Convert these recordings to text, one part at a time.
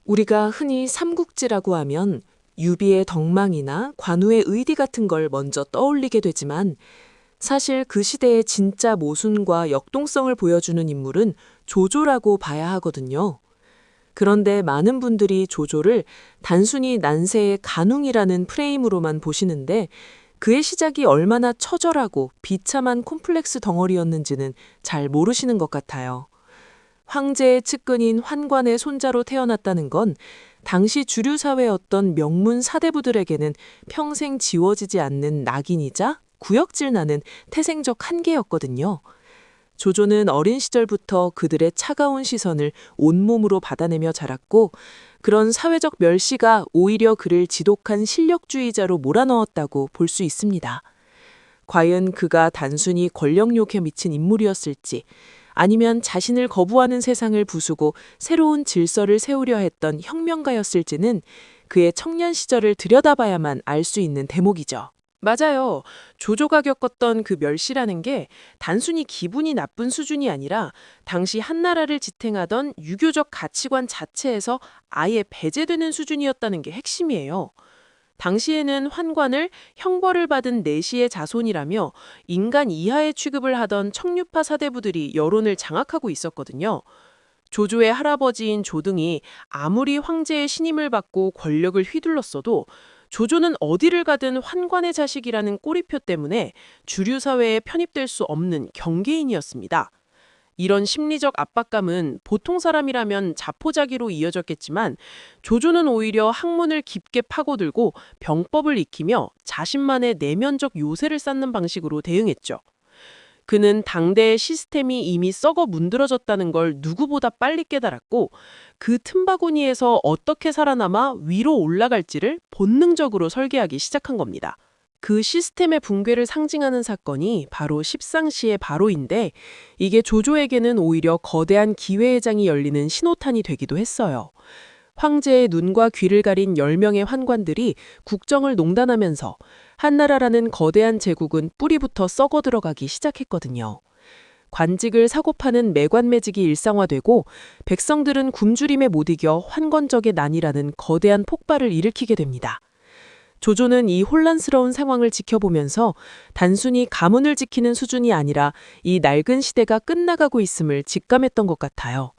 우리가 흔히 삼국지라고 하면 유비의 덕망이나 관우의 의리 같은 걸 먼저 떠올리게 되지만 사실 그 시대의 진짜 모순과 역동성을 보여주는 인물은 조조라고 봐야 하거든요. 그런데 많은 분들이 조조를 단순히 난세의 간웅이라는 프레임으로만 보시는데 그의 시작이 얼마나 처절하고 비참한 콤플렉스 덩어리였는지는 잘 모르시는 것 같아요. 황제의 측근인 환관의 손자로 태어났다는 건 당시 주류 사회였던 명문 사대부들에게는 평생 지워지지 않는 낙인이자 구역질 나는 태생적 한계였거든요. 조조는 어린 시절부터 그들의 차가운 시선을 온몸으로 받아내며 자랐고 그런 사회적 멸시가 오히려 그를 지독한 실력주의자로 몰아넣었다고 볼 수 있습니다. 과연 그가 단순히 권력욕에 미친 인물이었을지 아니면 자신을 거부하는 세상을 부수고 새로운 질서를 세우려 했던 혁명가였을지는 그의 청년 시절을 들여다봐야만 알 수 있는 대목이죠. 맞아요. 조조가 겪었던 그 멸시라는 게 단순히 기분이 나쁜 수준이 아니라 당시 한나라를 지탱하던 유교적 가치관 자체에서 아예 배제되는 수준이었다는 게 핵심이에요. 당시에는 환관을 형벌을 받은 내시의 자손이라며 인간 이하의 취급을 하던 청류파 사대부들이 여론을 장악하고 있었거든요. 조조의 할아버지인 조등이 아무리 황제의 신임을 받고 권력을 휘둘렀어도 조조는 어디를 가든 환관의 자식이라는 꼬리표 때문에 주류 사회에 편입될 수 없는 경계인이었습니다. 이런 심리적 압박감은 보통 사람이라면 자포자기로 이어졌겠지만 조조는 오히려 학문을 깊게 파고들고 병법을 익히며 자신만의 내면적 요새를 쌓는 방식으로 대응했죠. 그는 당대의 시스템이 이미 썩어 문드러졌다는 걸 누구보다 빨리 깨달았고 그 틈바구니에서 어떻게 살아남아 위로 올라갈지를 본능적으로 설계하기 시작한 겁니다. 그 시스템의 붕괴를 상징하는 사건이 바로 십상시의 바로인데 이게 조조에게는 오히려 거대한 기회의 장이 열리는 신호탄이 되기도 했어요. 황제의 눈과 귀를 가린 10명의 환관들이 국정을 농단하면서 한나라라는 거대한 제국은 뿌리부터 썩어 들어가기 시작했거든요. 관직을 사고 파는 매관매직이 일상화되고 백성들은 굶주림에 못 이겨 환건적의 난이라는 거대한 폭발을 일으키게 됩니다. 조조는 이 혼란스러운 상황을 지켜보면서 단순히 가문을 지키는 수준이 아니라 이 낡은 시대가 끝나가고 있음을 직감했던 것 같아요.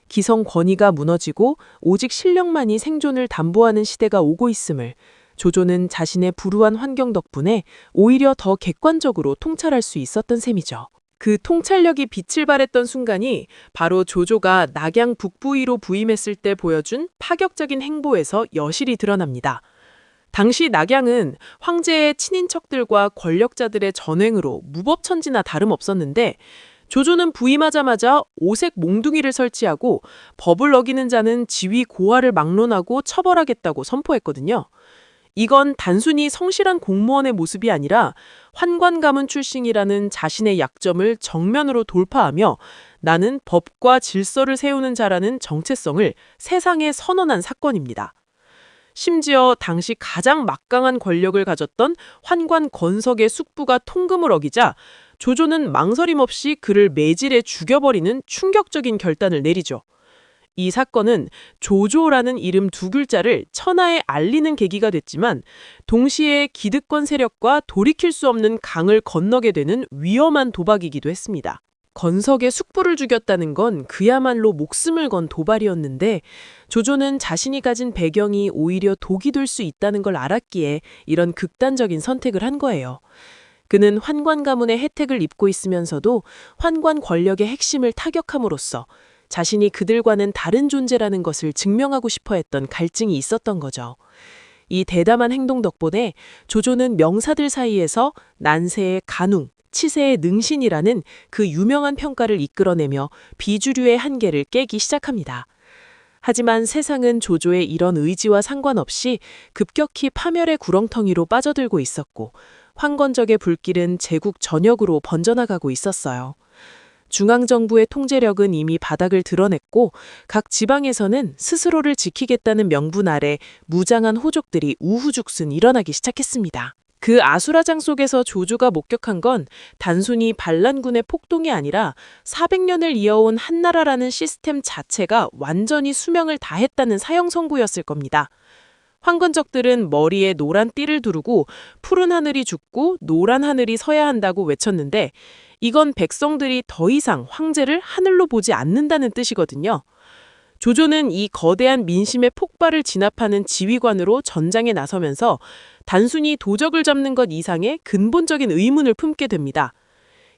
기성 권위가 무너지고 오직 실력만이 생존을 담보하는 시대가 오고 있음을 조조는 자신의 불우한 환경 덕분에 오히려 더 객관적으로 통찰할 수 있었던 셈이죠. 그 통찰력이 빛을 발했던 순간이 바로 조조가 낙양 북부위로 부임했을 때 보여준 파격적인 행보에서 여실히 드러납니다. 당시 낙양은 황제의 친인척들과 권력자들의 전횡으로 무법천지나 다름없었는데 조조는 부임하자마자 오색 몽둥이를 설치하고 법을 어기는 자는 지위 고하를 막론하고 처벌하겠다고 선포했거든요. 이건 단순히 성실한 공무원의 모습이 아니라 환관 가문 출신이라는 자신의 약점을 정면으로 돌파하며 나는 법과 질서를 세우는 자라는 정체성을 세상에 선언한 사건입니다. 심지어 당시 가장 막강한 권력을 가졌던 환관 건석의 숙부가 통금을 어기자 조조는 망설임 없이 그를 매질해 죽여버리는 충격적인 결단을 내리죠. 이 사건은 조조라는 이름 두 글자를 천하에 알리는 계기가 됐지만 동시에 기득권 세력과 돌이킬 수 없는 강을 건너게 되는 위험한 도박이기도 했습니다. 건석의 숙부를 죽였다는 건 그야말로 목숨을 건 도발이었는데 조조는 자신이 가진 배경이 오히려 독이 될 수 있다는 걸 알았기에 이런 극단적인 선택을 한 거예요. 그는 환관 가문의 혜택을 입고 있으면서도 환관 권력의 핵심을 타격함으로써 자신이 그들과는 다른 존재라는 것을 증명하고 싶어 했던 갈증이 있었던 거죠. 이 대담한 행동 덕분에 조조는 명사들 사이에서 난세의 간웅, 치세의 능신이라는 그 유명한 평가를 이끌어내며 비주류의 한계를 깨기 시작합니다. 하지만 세상은 조조의 이런 의지와 상관없이 급격히 파멸의 구렁텅이로 빠져들고 있었고 황건적의 불길은 제국 전역으로 번져나가고 있었어요. 중앙정부의 통제력은 이미 바닥을 드러냈고 각 지방에서는 스스로를 지키겠다는 명분 아래 무장한 호족들이 우후죽순 일어나기 시작했습니다. 그 아수라장 속에서 조조가 목격한 건 단순히 반란군의 폭동이 아니라 400년을 이어온 한나라라는 시스템 자체가 완전히 수명을 다했다는 사형 선고였을 겁니다. 황건적들은 머리에 노란 띠를 두르고 푸른 하늘이 죽고 노란 하늘이 서야 한다고 외쳤는데 이건 백성들이 더 이상 황제를 하늘로 보지 않는다는 뜻이거든요. 조조는 이 거대한 민심의 폭발을 진압하는 지휘관으로 전장에 나서면서 단순히 도적을 잡는 것 이상의 근본적인 의문을 품게 됩니다.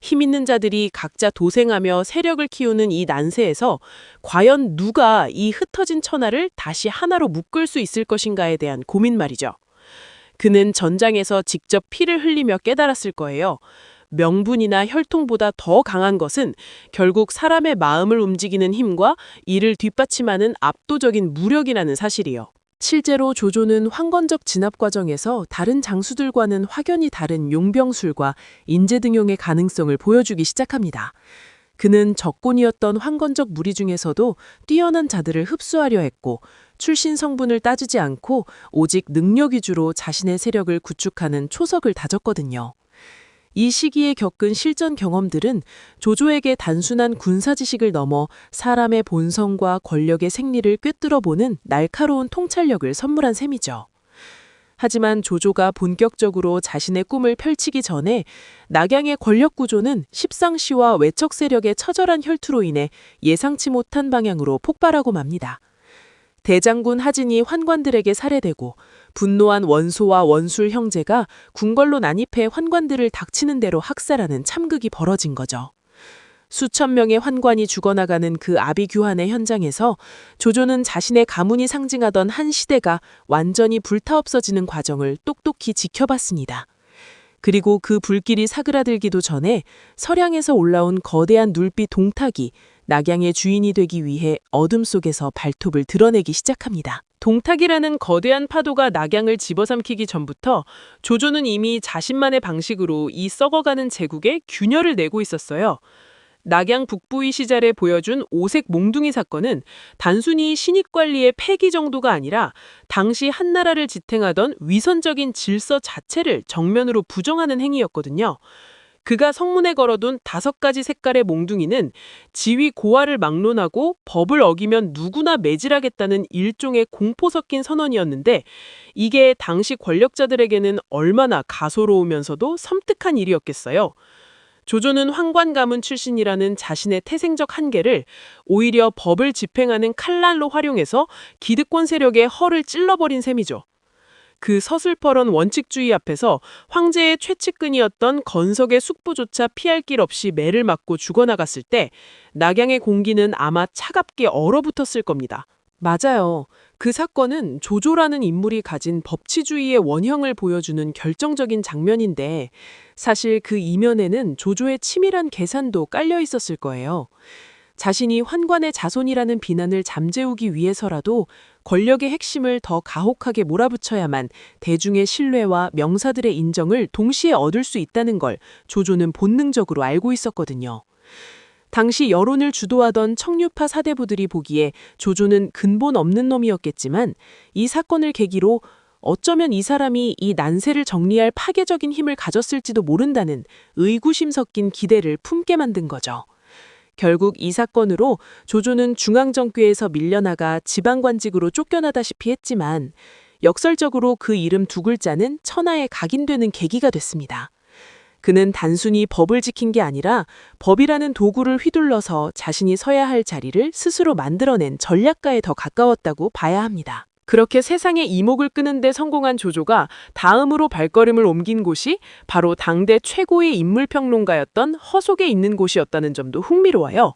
힘 있는 자들이 각자 도생하며 세력을 키우는 이 난세에서 과연 누가 이 흩어진 천하를 다시 하나로 묶을 수 있을 것인가에 대한 고민 말이죠. 그는 전장에서 직접 피를 흘리며 깨달았을 거예요. 명분이나 혈통보다 더 강한 것은 결국 사람의 마음을 움직이는 힘과 이를 뒷받침하는 압도적인 무력이라는 사실이요. 실제로 조조는 황건적 진압 과정에서 다른 장수들과는 확연히 다른 용병술과 인재등용의 가능성을 보여주기 시작합니다. 그는 적곤이었던 황건적 무리 중에서도 뛰어난 자들을 흡수하려 했고 출신 성분을 따지지 않고 오직 능력 위주로 자신의 세력을 구축하는 초석을 다졌거든요. 이 시기에 겪은 실전 경험들은 조조에게 단순한 군사 지식을 넘어 사람의 본성과 권력의 생리를 꿰뚫어보는 날카로운 통찰력을 선물한 셈이죠. 하지만 조조가 본격적으로 자신의 꿈을 펼치기 전에 낙양의 권력 구조는 십상시와 외척 세력의 처절한 혈투로 인해 예상치 못한 방향으로 폭발하고 맙니다. 대장군 하진이 환관들에게 살해되고 분노한 원소와 원술 형제가 궁궐로 난입해 환관들을 닥치는 대로 학살하는 참극이 벌어진 거죠. 수천 명의 환관이 죽어나가는 그 아비규환의 현장에서 조조는 자신의 가문이 상징하던 한 시대가 완전히 불타없어지는 과정을 똑똑히 지켜봤습니다. 그리고 그 불길이 사그라들기도 전에 서량에서 올라온 거대한 눌빛 동탁이 낙양의 주인이 되기 위해 어둠 속에서 발톱을 드러내기 시작합니다. 동탁이라는 거대한 파도가 낙양을 집어삼키기 전부터 조조는 이미 자신만의 방식으로 이 썩어가는 제국에 균열을 내고 있었어요. 낙양 북부의 시절에 보여준 오색 몽둥이 사건은 단순히 신입 관리의 폐기 정도가 아니라 당시 한나라를 지탱하던 위선적인 질서 자체를 정면으로 부정하는 행위였거든요. 그가 성문에 걸어둔 5가지 색깔의 몽둥이는 지위 고하를 막론하고 법을 어기면 누구나 매질하겠다는 일종의 공포 섞인 선언이었는데 이게 당시 권력자들에게는 얼마나 가소로우면서도 섬뜩한 일이었겠어요. 조조는 황관 가문 출신이라는 자신의 태생적 한계를 오히려 법을 집행하는 칼날로 활용해서 기득권 세력의 허를 찔러버린 셈이죠. 그 서슬퍼런 원칙주의 앞에서 황제의 최측근이었던 건석의 숙부조차 피할 길 없이 매를 맞고 죽어나갔을 때 낙양의 공기는 아마 차갑게 얼어붙었을 겁니다. 맞아요. 그 사건은 조조라는 인물이 가진 법치주의의 원형을 보여주는 결정적인 장면인데 사실 그 이면에는 조조의 치밀한 계산도 깔려 있었을 거예요. 자신이 환관의 자손이라는 비난을 잠재우기 위해서라도 권력의 핵심을 더 가혹하게 몰아붙여야만 대중의 신뢰와 명사들의 인정을 동시에 얻을 수 있다는 걸 조조는 본능적으로 알고 있었거든요. 당시 여론을 주도하던 청류파 사대부들이 보기에 조조는 근본 없는 놈이었겠지만 이 사건을 계기로 어쩌면 이 사람이 이 난세를 정리할 파괴적인 힘을 가졌을지도 모른다는 의구심 섞인 기대를 품게 만든 거죠. 결국 이 사건으로 조조는 중앙정교에서 밀려나가 지방관직으로 쫓겨나다시피 했지만 역설적으로 그 이름 2글자는 천하에 각인되는 계기가 됐습니다. 그는 단순히 법을 지킨 게 아니라 법이라는 도구를 휘둘러서 자신이 서야 할 자리를 스스로 만들어낸 전략가에 더 가까웠다고 봐야 합니다. 그렇게 세상의 이목을 끄는 데 성공한 조조가 다음으로 발걸음을 옮긴 곳이 바로 당대 최고의 인물평론가였던 허속에 있는 곳이었다는 점도 흥미로워요.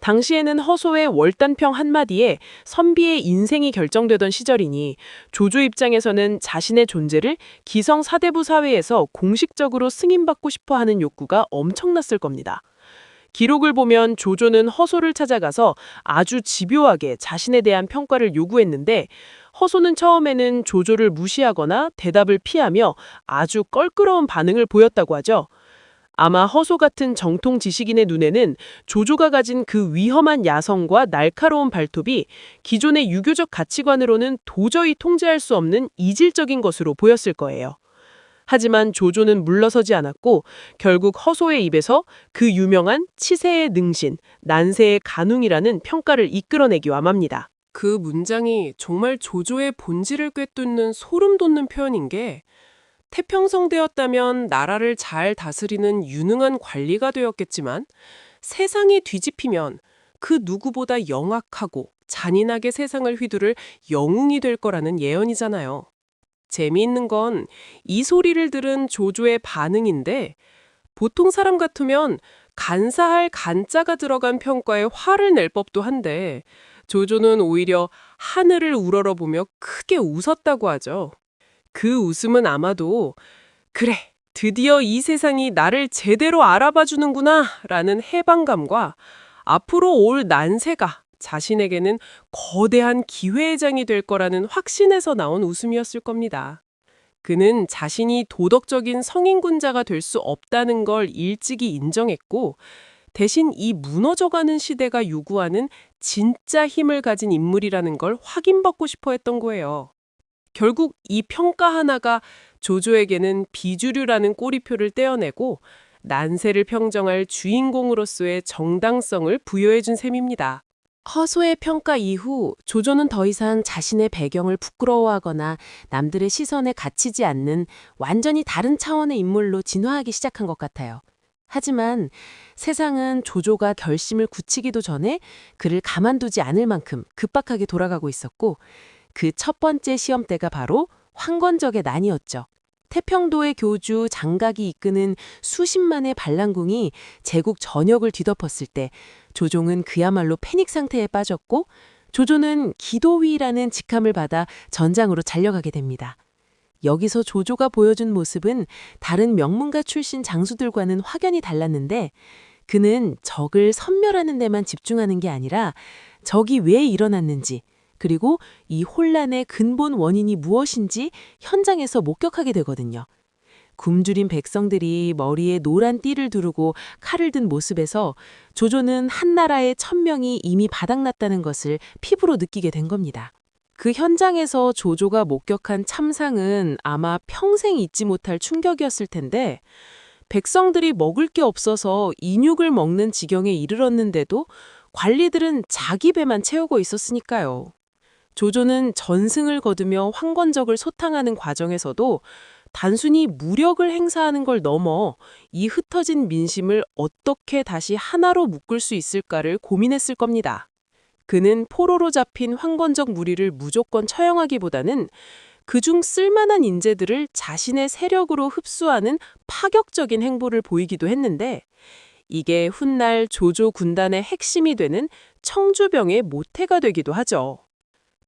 당시에는 허소의 월단평 한마디에 선비의 인생이 결정되던 시절이니 조조 입장에서는 자신의 존재를 기성 사대부 사회에서 공식적으로 승인받고 싶어 하는 욕구가 엄청났을 겁니다. 기록을 보면 조조는 허소를 찾아가서 아주 집요하게 자신에 대한 평가를 요구했는데 허소는 처음에는 조조를 무시하거나 대답을 피하며 아주 껄끄러운 반응을 보였다고 하죠. 아마 허소 같은 정통 지식인의 눈에는 조조가 가진 그 위험한 야성과 날카로운 발톱이 기존의 유교적 가치관으로는 도저히 통제할 수 없는 이질적인 것으로 보였을 거예요. 하지만 조조는 물러서지 않았고 결국 허소의 입에서 그 유명한 치세의 능신, 난세의 간웅이라는 평가를 이끌어내기와 맙니다. 그 문장이 정말 조조의 본질을 꿰뚫는 소름 돋는 표현인 게 태평성대였다면 나라를 잘 다스리는 유능한 관리가 되었겠지만 세상이 뒤집히면 그 누구보다 영악하고 잔인하게 세상을 휘두를 영웅이 될 거라는 예언이잖아요. 재미있는 건 이 소리를 들은 조조의 반응인데 보통 사람 같으면 간사할 간자가 들어간 평가에 화를 낼 법도 한데 조조는 오히려 하늘을 우러러보며 크게 웃었다고 하죠. 그 웃음은 아마도 그래, 드디어 이 세상이 나를 제대로 알아봐 주는구나 라는 해방감과 앞으로 올 난세가 자신에게는 거대한 기회의 장이 될 거라는 확신에서 나온 웃음이었을 겁니다. 그는 자신이 도덕적인 성인군자가 될 수 없다는 걸 일찍이 인정했고 대신 이 무너져가는 시대가 요구하는 진짜 힘을 가진 인물이라는 걸 확인받고 싶어 했던 거예요. 결국 이 평가 하나가 조조에게는 비주류라는 꼬리표를 떼어내고 난세를 평정할 주인공으로서의 정당성을 부여해 준 셈입니다. 허소의 평가 이후 조조는 더 이상 자신의 배경을 부끄러워하거나 남들의 시선에 갇히지 않는 완전히 다른 차원의 인물로 진화하기 시작한 것 같아요. 하지만 세상은 조조가 결심을 굳히기도 전에 그를 가만두지 않을 만큼 급박하게 돌아가고 있었고 그 첫 번째 시험대가 바로 황건적의 난이었죠. 태평도의 교주 장각이 이끄는 수십만의 반란군이 제국 전역을 뒤덮었을 때 조종은 그야말로 패닉 상태에 빠졌고 조조는 기도위라는 직함을 받아 전장으로 달려가게 됩니다. 여기서 조조가 보여준 모습은 다른 명문가 출신 장수들과는 확연히 달랐는데 그는 적을 섬멸하는 데만 집중하는 게 아니라 적이 왜 일어났는지 그리고 이 혼란의 근본 원인이 무엇인지 현장에서 목격하게 되거든요. 굶주린 백성들이 머리에 노란 띠를 두르고 칼을 든 모습에서 조조는 한 나라의 1000명이 이미 바닥났다는 것을 피부로 느끼게 된 겁니다. 그 현장에서 조조가 목격한 참상은 아마 평생 잊지 못할 충격이었을 텐데 백성들이 먹을 게 없어서 인육을 먹는 지경에 이르렀는데도 관리들은 자기 배만 채우고 있었으니까요. 조조는 전승을 거두며 황건적을 소탕하는 과정에서도 단순히 무력을 행사하는 걸 넘어 이 흩어진 민심을 어떻게 다시 하나로 묶을 수 있을까를 고민했을 겁니다. 그는 포로로 잡힌 황건적 무리를 무조건 처형하기보다는 그중 쓸만한 인재들을 자신의 세력으로 흡수하는 파격적인 행보를 보이기도 했는데 이게 훗날 조조 군단의 핵심이 되는 청주병의 모태가 되기도 하죠.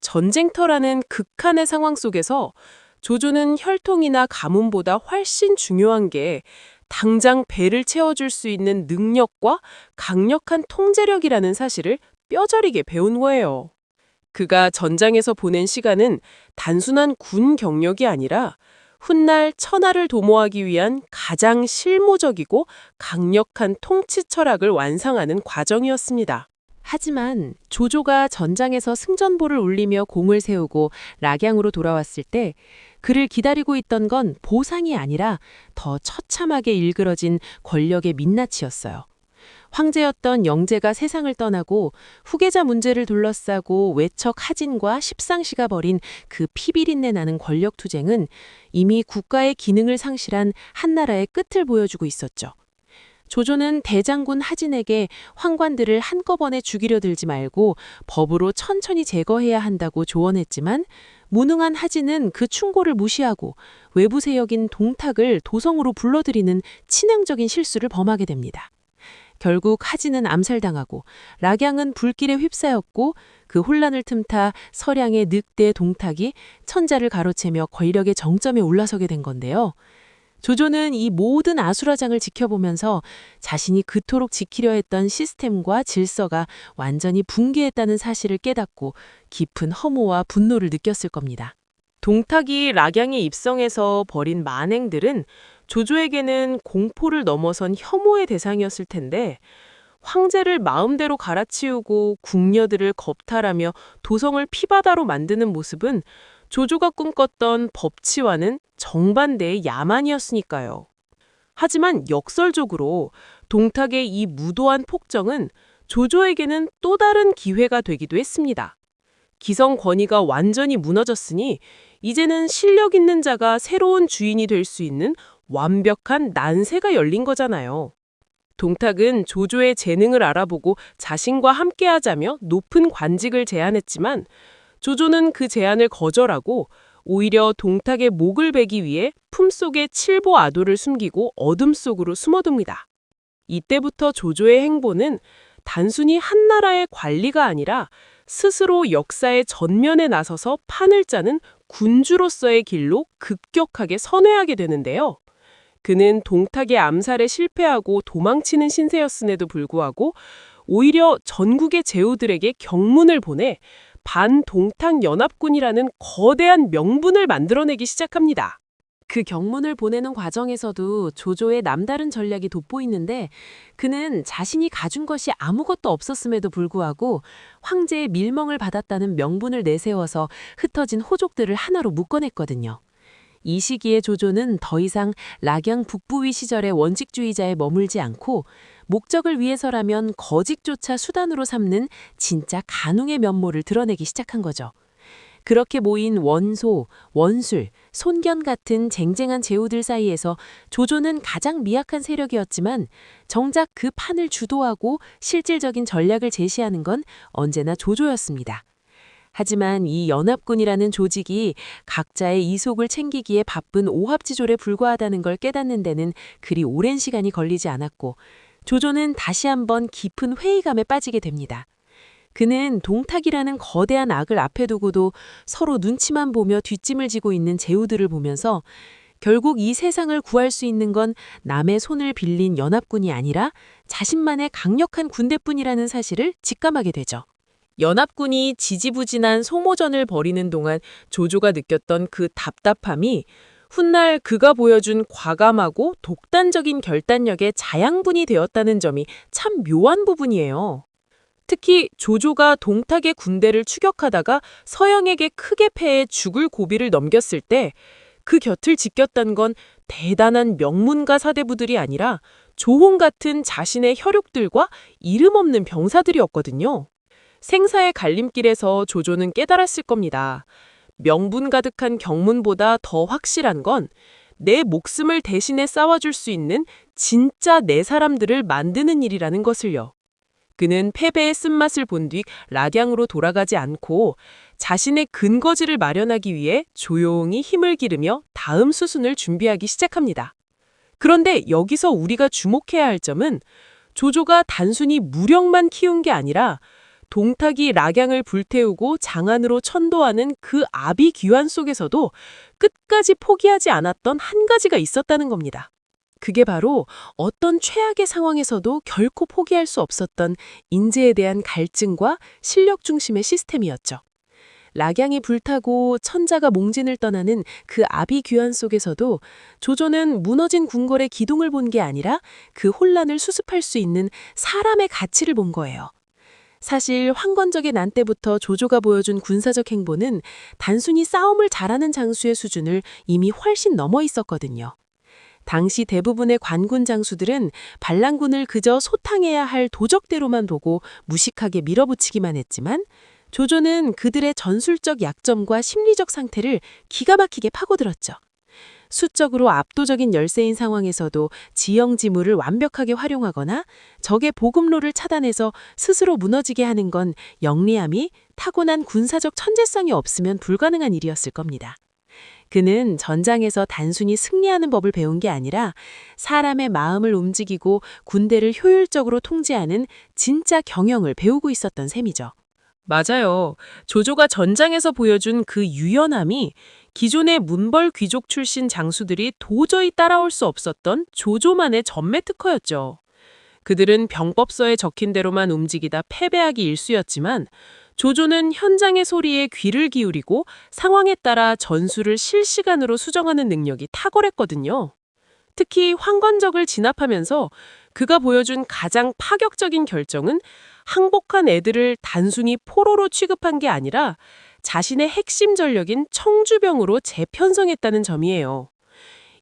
전쟁터라는 극한의 상황 속에서 조조는 혈통이나 가문보다 훨씬 중요한 게 당장 배를 채워줄 수 있는 능력과 강력한 통제력이라는 사실을 뼈저리게 배운 거예요. 그가 전장에서 보낸 시간은 단순한 군 경력이 아니라 훗날 천하를 도모하기 위한 가장 실무적이고 강력한 통치 철학을 완성하는 과정이었습니다. 하지만 조조가 전장에서 승전보를 울리며 공을 세우고 락양으로 돌아왔을 때 그를 기다리고 있던 건 보상이 아니라 더 처참하게 일그러진 권력의 민낯이었어요. 황제였던 영제가 세상을 떠나고 후계자 문제를 둘러싸고 외척 하진과 십상시가 벌인 그 피비린내 나는 권력 투쟁은 이미 국가의 기능을 상실한 한나라의 끝을 보여주고 있었죠. 조조는 대장군 하진에게 황관들을 한꺼번에 죽이려 들지 말고 법으로 천천히 제거해야 한다고 조언했지만 무능한 하진은 그 충고를 무시하고 외부 세력인 동탁을 도성으로 불러들이는 치명적인 실수를 범하게 됩니다. 결국 하진은 암살당하고 락양은 불길에 휩싸였고 그 혼란을 틈타 서량의 늑대 동탁이 천자를 가로채며 권력의 정점에 올라서게 된 건데요. 조조는 이 모든 아수라장을 지켜보면서 자신이 그토록 지키려 했던 시스템과 질서가 완전히 붕괴했다는 사실을 깨닫고 깊은 허무와 분노를 느꼈을 겁니다. 동탁이 락양에 입성해서 벌인 만행들은 조조에게는 공포를 넘어선 혐오의 대상이었을 텐데 황제를 마음대로 갈아치우고 궁녀들을 겁탈하며 도성을 피바다로 만드는 모습은 조조가 꿈꿨던 법치와는 정반대의 야만이었으니까요. 하지만 역설적으로 동탁의 이 무도한 폭정은 조조에게는 또 다른 기회가 되기도 했습니다. 기성 권위가 완전히 무너졌으니 이제는 실력 있는 자가 새로운 주인이 될 수 있는 완벽한 난세가 열린 거잖아요. 동탁은 조조의 재능을 알아보고 자신과 함께하자며 높은 관직을 제안했지만 조조는 그 제안을 거절하고 오히려 동탁의 목을 베기 위해 품속에 칠보 아도를 숨기고 어둠 속으로 숨어둡니다. 이때부터 조조의 행보는 단순히 한 나라의 관리가 아니라 스스로 역사의 전면에 나서서 판을 짜는 군주로서의 길로 급격하게 선회하게 되는데요. 그는 동탁의 암살에 실패하고 도망치는 신세였음에도 불구하고 오히려 전국의 제후들에게 경문을 보내 반동탁 연합군이라는 거대한 명분을 만들어내기 시작합니다. 그 경문을 보내는 과정에서도 조조의 남다른 전략이 돋보이는데 그는 자신이 가진 것이 아무것도 없었음에도 불구하고 황제의 밀멍을 받았다는 명분을 내세워서 흩어진 호족들을 하나로 묶어냈거든요. 이 시기에 조조는 더 이상 락양 북부위 시절의 원칙주의자에 머물지 않고 목적을 위해서라면 거직조차 수단으로 삼는 진짜 간웅의 면모를 드러내기 시작한 거죠. 그렇게 모인 원소, 원술, 손견 같은 쟁쟁한 제후들 사이에서 조조는 가장 미약한 세력이었지만 정작 그 판을 주도하고 실질적인 전략을 제시하는 건 언제나 조조였습니다. 하지만 이 연합군이라는 조직이 각자의 이속을 챙기기에 바쁜 오합지졸에 불과하다는 걸 깨닫는 데는 그리 오랜 시간이 걸리지 않았고 조조는 다시 한번 깊은 회의감에 빠지게 됩니다. 그는 동탁이라는 거대한 악을 앞에 두고도 서로 눈치만 보며 뒷짐을 지고 있는 제후들을 보면서 결국 이 세상을 구할 수 있는 건 남의 손을 빌린 연합군이 아니라 자신만의 강력한 군대뿐이라는 사실을 직감하게 되죠. 연합군이 지지부진한 소모전을 벌이는 동안 조조가 느꼈던 그 답답함이 훗날 그가 보여준 과감하고 독단적인 결단력의 자양분이 되었다는 점이 참 묘한 부분이에요. 특히 조조가 동탁의 군대를 추격하다가 서영에게 크게 패해 죽을 고비를 넘겼을 때 그 곁을 지켰던 건 대단한 명문가 사대부들이 아니라 조홍 같은 자신의 혈육들과 이름 없는 병사들이었거든요. 생사의 갈림길에서 조조는 깨달았을 겁니다. 명분 가득한 경문보다 더 확실한 건 내 목숨을 대신해 싸워줄 수 있는 진짜 내 사람들을 만드는 일이라는 것을요. 그는 패배의 쓴맛을 본 뒤 락양으로 돌아가지 않고 자신의 근거지를 마련하기 위해 조용히 힘을 기르며 다음 수순을 준비하기 시작합니다. 그런데 여기서 우리가 주목해야 할 점은 조조가 단순히 무력만 키운 게 아니라 동탁이 락양을 불태우고 장안으로 천도하는 그 아비규환 속에서도 끝까지 포기하지 않았던 한 가지가 있었다는 겁니다. 그게 바로 어떤 최악의 상황에서도 결코 포기할 수 없었던 인재에 대한 갈증과 실력 중심의 시스템이었죠. 락양이 불타고 천자가 몽진을 떠나는 그 아비규환 속에서도 조조는 무너진 궁궐의 기둥을 본 게 아니라 그 혼란을 수습할 수 있는 사람의 가치를 본 거예요. 사실 황건적의 난 때부터 조조가 보여준 군사적 행보는 단순히 싸움을 잘하는 장수의 수준을 이미 훨씬 넘어 있었거든요. 당시 대부분의 관군 장수들은 반란군을 그저 소탕해야 할 도적대로만 보고 무식하게 밀어붙이기만 했지만 조조는 그들의 전술적 약점과 심리적 상태를 기가 막히게 파고들었죠. 수적으로 압도적인 열세인 상황에서도 지형지물을 완벽하게 활용하거나 적의 보급로를 차단해서 스스로 무너지게 하는 건 영리함이 타고난 군사적 천재성이 없으면 불가능한 일이었을 겁니다. 그는 전장에서 단순히 승리하는 법을 배운 게 아니라 사람의 마음을 움직이고 군대를 효율적으로 통제하는 진짜 경영을 배우고 있었던 셈이죠. 맞아요. 조조가 전장에서 보여준 그 유연함이 기존의 문벌 귀족 출신 장수들이 도저히 따라올 수 없었던 조조만의 전매 특허였죠. 그들은 병법서에 적힌 대로만 움직이다 패배하기 일쑤였지만 조조는 현장의 소리에 귀를 기울이고 상황에 따라 전술을 실시간으로 수정하는 능력이 탁월했거든요. 특히 황건적을 진압하면서 그가 보여준 가장 파격적인 결정은 항복한 애들을 단순히 포로로 취급한 게 아니라 자신의 핵심 전력인 청주병으로 재편성했다는 점이에요.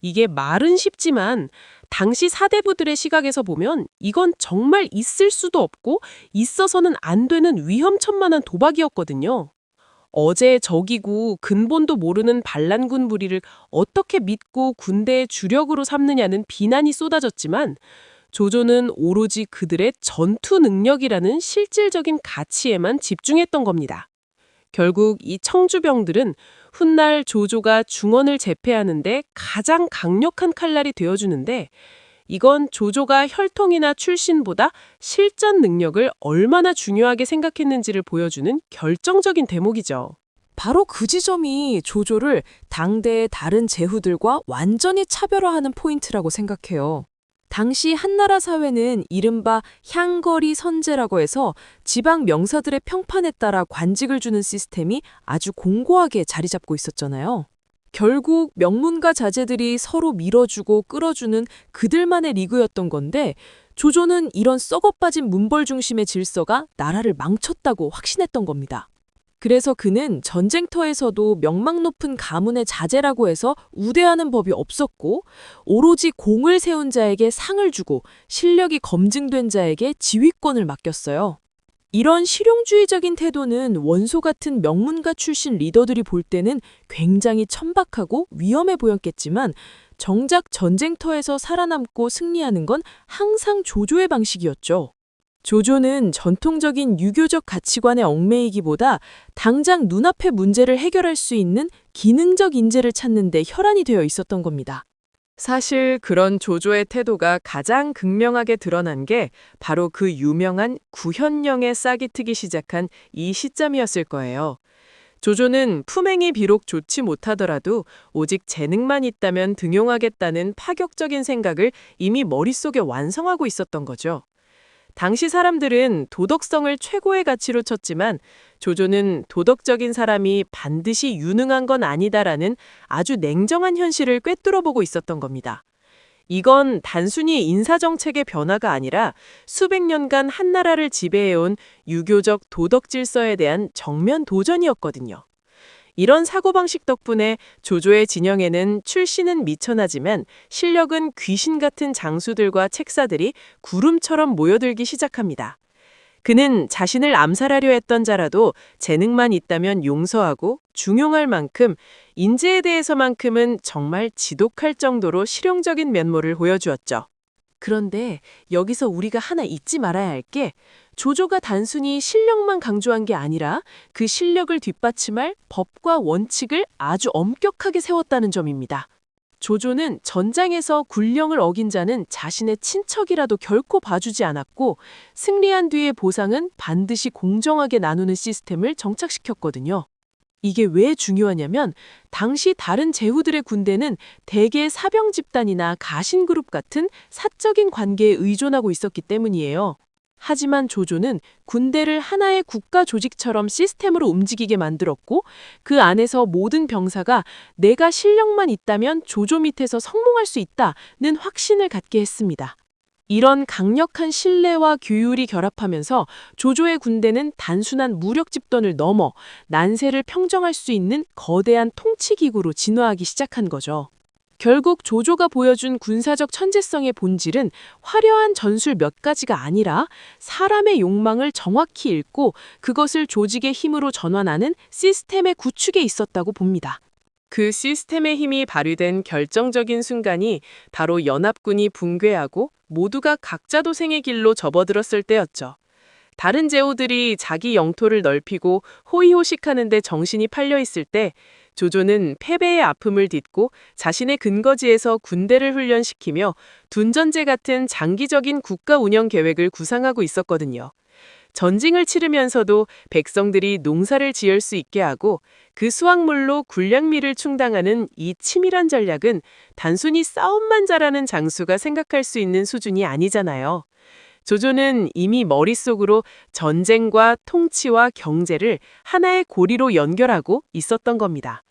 이게 말은 쉽지만 당시 사대부들의 시각에서 보면 이건 정말 있을 수도 없고 있어서는 안 되는 위험천만한 도박이었거든요. 어제 적이고 근본도 모르는 반란군 무리를 어떻게 믿고 군대의 주력으로 삼느냐는 비난이 쏟아졌지만 조조는 오로지 그들의 전투 능력이라는 실질적인 가치에만 집중했던 겁니다. 결국 이 청주병들은 훗날 조조가 중원을 제패하는데 가장 강력한 칼날이 되어주는데 이건 조조가 혈통이나 출신보다 실전 능력을 얼마나 중요하게 생각했는지를 보여주는 결정적인 대목이죠. 바로 그 지점이 조조를 당대의 다른 제후들과 완전히 차별화하는 포인트라고 생각해요. 당시 한나라 사회는 이른바 향거리 선제라고 해서 지방 명사들의 평판에 따라 관직을 주는 시스템이 아주 공고하게 자리 잡고 있었잖아요. 결국 명문가 자제들이 서로 밀어주고 끌어주는 그들만의 리그였던 건데 조조는 이런 썩어빠진 문벌 중심의 질서가 나라를 망쳤다고 확신했던 겁니다. 그래서 그는 전쟁터에서도 명망 높은 가문의 자제라고 해서 우대하는 법이 없었고 오로지 공을 세운 자에게 상을 주고 실력이 검증된 자에게 지휘권을 맡겼어요. 이런 실용주의적인 태도는 원소 같은 명문가 출신 리더들이 볼 때는 굉장히 천박하고 위험해 보였겠지만 정작 전쟁터에서 살아남고 승리하는 건 항상 조조의 방식이었죠. 조조는 전통적인 유교적 가치관에 얽매이기보다 당장 눈앞의 문제를 해결할 수 있는 기능적 인재를 찾는 데 혈안이 되어 있었던 겁니다. 사실 그런 조조의 태도가 가장 극명하게 드러난 게 바로 그 유명한 구현령의 싹이 트기 시작한 이 시점이었을 거예요. 조조는 품행이 비록 좋지 못하더라도 오직 재능만 있다면 등용하겠다는 파격적인 생각을 이미 머릿속에 완성하고 있었던 거죠. 당시 사람들은 도덕성을 최고의 가치로 쳤지만 조조는 도덕적인 사람이 반드시 유능한 건 아니다라는 아주 냉정한 현실을 꿰뚫어보고 있었던 겁니다. 이건 단순히 인사정책의 변화가 아니라 수백 년간 한나라를 지배해온 유교적 도덕 질서에 대한 정면 도전이었거든요. 이런 사고방식 덕분에 조조의 진영에는 출신은 미천하지만 실력은 귀신 같은 장수들과 책사들이 구름처럼 모여들기 시작합니다. 그는 자신을 암살하려 했던 자라도 재능만 있다면 용서하고 중용할 만큼 인재에 대해서만큼은 정말 지독할 정도로 실용적인 면모를 보여주었죠. 그런데 여기서 우리가 하나 잊지 말아야 할 게 조조가 단순히 실력만 강조한 게 아니라 그 실력을 뒷받침할 법과 원칙을 아주 엄격하게 세웠다는 점입니다. 조조는 전장에서 군령을 어긴 자는 자신의 친척이라도 결코 봐주지 않았고 승리한 뒤의 보상은 반드시 공정하게 나누는 시스템을 정착시켰거든요. 이게 왜 중요하냐면 당시 다른 제후들의 군대는 대개 사병 집단이나 가신그룹 같은 사적인 관계에 의존하고 있었기 때문이에요. 하지만 조조는 군대를 하나의 국가 조직처럼 시스템으로 움직이게 만들었고 그 안에서 모든 병사가 내가 실력만 있다면 조조 밑에서 성공할 수 있다는 확신을 갖게 했습니다. 이런 강력한 신뢰와 규율이 결합하면서 조조의 군대는 단순한 무력 집단을 넘어 난세를 평정할 수 있는 거대한 통치기구로 진화하기 시작한 거죠. 결국 조조가 보여준 군사적 천재성의 본질은 화려한 전술 몇 가지가 아니라 사람의 욕망을 정확히 읽고 그것을 조직의 힘으로 전환하는 시스템의 구축에 있었다고 봅니다. 그 시스템의 힘이 발휘된 결정적인 순간이 바로 연합군이 붕괴하고 모두가 각자 도생의 길로 접어들었을 때였죠. 다른 제후들이 자기 영토를 넓히고 호의호식하는 데 정신이 팔려 있을 때 조조는 패배의 아픔을 딛고 자신의 근거지에서 군대를 훈련시키며 둔전제 같은 장기적인 국가 운영 계획을 구상하고 있었거든요. 전쟁을 치르면서도 백성들이 농사를 지을 수 있게 하고 그 수확물로 군량미를 충당하는 이 치밀한 전략은 단순히 싸움만 잘하는 장수가 생각할 수 있는 수준이 아니잖아요. 조조는 이미 머릿속으로 전쟁과 통치와 경제를 하나의 고리로 연결하고 있었던 겁니다.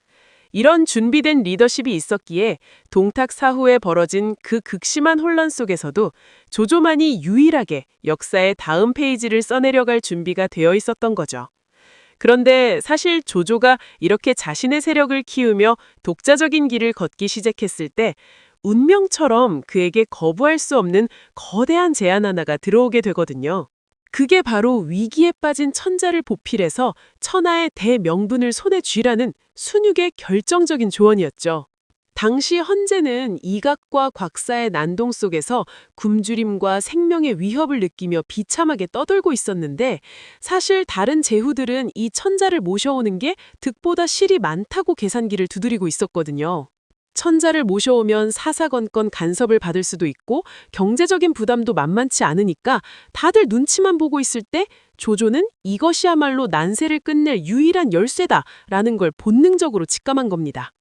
이런 준비된 리더십이 있었기에 동탁 사후에 벌어진 그 극심한 혼란 속에서도 조조만이 유일하게 역사의 다음 페이지를 써내려갈 준비가 되어 있었던 거죠. 그런데 사실 조조가 이렇게 자신의 세력을 키우며 독자적인 길을 걷기 시작했을 때 운명처럼 그에게 거부할 수 없는 거대한 제안 하나가 들어오게 되거든요. 그게 바로 위기에 빠진 천자를 보필해서 천하의 대명분을 손에 쥐라는 순육의 결정적인 조언이었죠. 당시 헌제는 이각과 곽사의 난동 속에서 굶주림과 생명의 위협을 느끼며 비참하게 떠돌고 있었는데 사실 다른 제후들은 이 천자를 모셔오는 게 득보다 실이 많다고 계산기를 두드리고 있었거든요. 천자를 모셔오면 사사건건 간섭을 받을 수도 있고 경제적인 부담도 만만치 않으니까 다들 눈치만 보고 있을 때 조조는 이것이야말로 난세를 끝낼 유일한 열쇠다라는 걸 본능적으로 직감한 겁니다.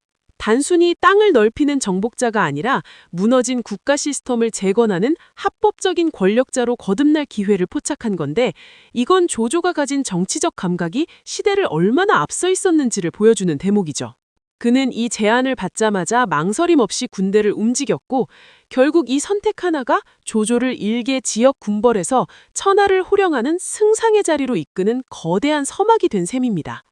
단순히 땅을 넓히는 정복자가 아니라 무너진 국가 시스템을 재건하는 합법적인 권력자로 거듭날 기회를 포착한 건데 이건 조조가 가진 정치적 감각이 시대를 얼마나 앞서 있었는지를 보여주는 대목이죠. 그는 이 제안을 받자마자 망설임 없이 군대를 움직였고 결국 이 선택 하나가 조조를 일개 지역 군벌에서 천하를 호령하는 승상의 자리로 이끄는 거대한 서막이 된 셈입니다.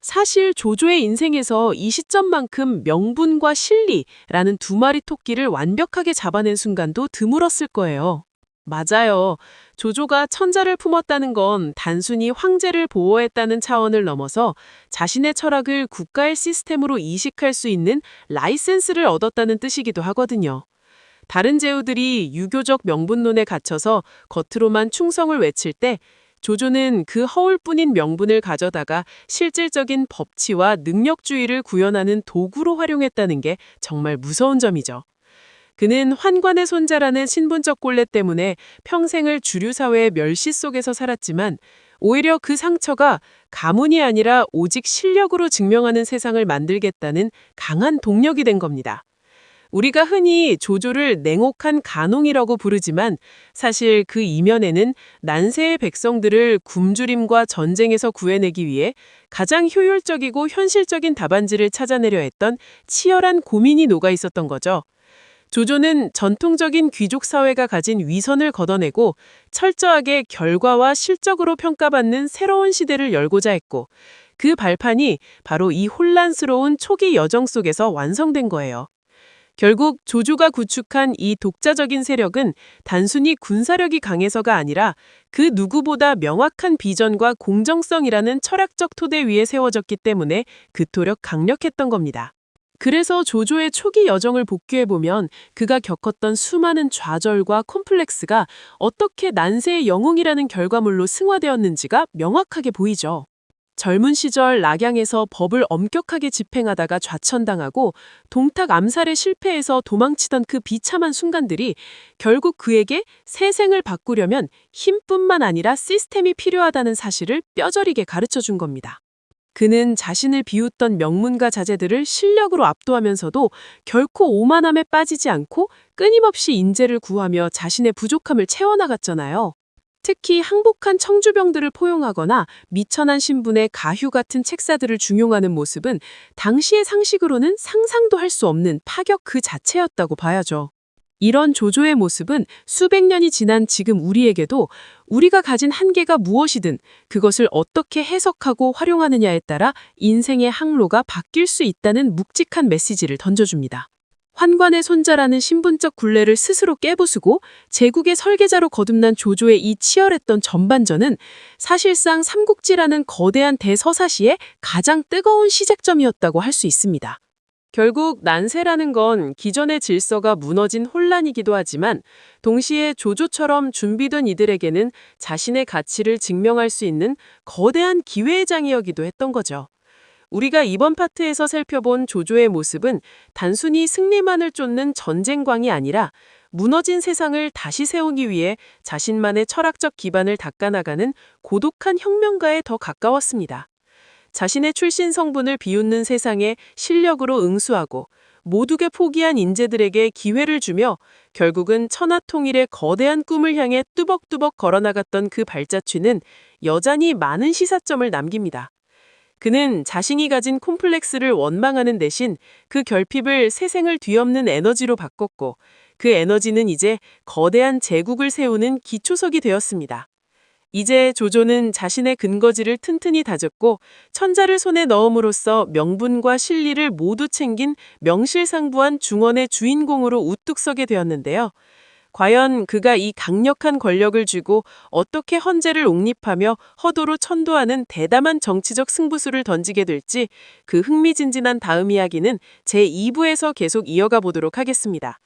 사실 조조의 인생에서 이 시점만큼 명분과 실리라는 두 마리 토끼를 완벽하게 잡아낸 순간도 드물었을 거예요. 맞아요. 조조가 천자를 품었다는 건 단순히 황제를 보호했다는 차원을 넘어서 자신의 철학을 국가의 시스템으로 이식할 수 있는 라이센스를 얻었다는 뜻이기도 하거든요. 다른 제후들이 유교적 명분론에 갇혀서 겉으로만 충성을 외칠 때 조조는 그 허울뿐인 명분을 가져다가 실질적인 법치와 능력주의를 구현하는 도구로 활용했다는 게 정말 무서운 점이죠. 그는 환관의 손자라는 신분적 꼴레 때문에 평생을 주류 사회의 멸시 속에서 살았지만 오히려 그 상처가 가문이 아니라 오직 실력으로 증명하는 세상을 만들겠다는 강한 동력이 된 겁니다. 우리가 흔히 조조를 냉혹한 간홍이라고 부르지만 사실 그 이면에는 난세의 백성들을 굶주림과 전쟁에서 구해내기 위해 가장 효율적이고 현실적인 답안지를 찾아내려 했던 치열한 고민이 녹아 있었던 거죠. 조조는 전통적인 귀족 사회가 가진 위선을 걷어내고 철저하게 결과와 실적으로 평가받는 새로운 시대를 열고자 했고 그 발판이 바로 이 혼란스러운 초기 여정 속에서 완성된 거예요. 결국 조조가 구축한 이 독자적인 세력은 단순히 군사력이 강해서가 아니라 그 누구보다 명확한 비전과 공정성이라는 철학적 토대 위에 세워졌기 때문에 그토록 강력했던 겁니다. 그래서 조조의 초기 여정을 복귀해보면 그가 겪었던 수많은 좌절과 콤플렉스가 어떻게 난세의 영웅이라는 결과물로 승화되었는지가 명확하게 보이죠. 젊은 시절 낙양에서 법을 엄격하게 집행하다가 좌천당하고 동탁 암살에 실패해서 도망치던 그 비참한 순간들이 결국 그에게 새 생을 바꾸려면 힘뿐만 아니라 시스템이 필요하다는 사실을 뼈저리게 가르쳐준 겁니다. 그는 자신을 비웃던 명문가 자제들을 실력으로 압도하면서도 결코 오만함에 빠지지 않고 끊임없이 인재를 구하며 자신의 부족함을 채워나갔잖아요. 특히 항복한 청주병들을 포용하거나 미천한 신분의 가휴 같은 책사들을 중용하는 모습은 당시의 상식으로는 상상도 할 수 없는 파격 그 자체였다고 봐야죠. 이런 조조의 모습은 수백 년이 지난 지금 우리에게도 우리가 가진 한계가 무엇이든 그것을 어떻게 해석하고 활용하느냐에 따라 인생의 항로가 바뀔 수 있다는 묵직한 메시지를 던져줍니다. 환관의 손자라는 신분적 굴레를 스스로 깨부수고 제국의 설계자로 거듭난 조조의 이 치열했던 전반전은 사실상 삼국지라는 거대한 대서사시의 가장 뜨거운 시작점이었다고 할 수 있습니다. 결국 난세라는 건 기존의 질서가 무너진 혼란이기도 하지만 동시에 조조처럼 준비된 이들에게는 자신의 가치를 증명할 수 있는 거대한 기회의 장이었기도 했던 거죠. 우리가 이번 파트에서 살펴본 조조의 모습은 단순히 승리만을 쫓는 전쟁광이 아니라 무너진 세상을 다시 세우기 위해 자신만의 철학적 기반을 닦아나가는 고독한 혁명가에 더 가까웠습니다. 자신의 출신 성분을 비웃는 세상에 실력으로 응수하고 모두게 포기한 인재들에게 기회를 주며 결국은 천하 통일의 거대한 꿈을 향해 뚜벅뚜벅 걸어나갔던 그 발자취는 여전히 많은 시사점을 남깁니다. 그는 자신이 가진 콤플렉스를 원망하는 대신 그 결핍을 세생을 뒤엎는 에너지로 바꿨고 그 에너지는 이제 거대한 제국을 세우는 기초석이 되었습니다. 이제 조조는 자신의 근거지를 튼튼히 다졌고 천자를 손에 넣음으로써 명분과 실리를 모두 챙긴 명실상부한 중원의 주인공으로 우뚝 서게 되었는데요. 과연 그가 이 강력한 권력을 쥐고 어떻게 헌재를 옹립하며 허도로 천도하는 대담한 정치적 승부수를 던지게 될지 그 흥미진진한 다음 이야기는 제2부에서 계속 이어가 보도록 하겠습니다.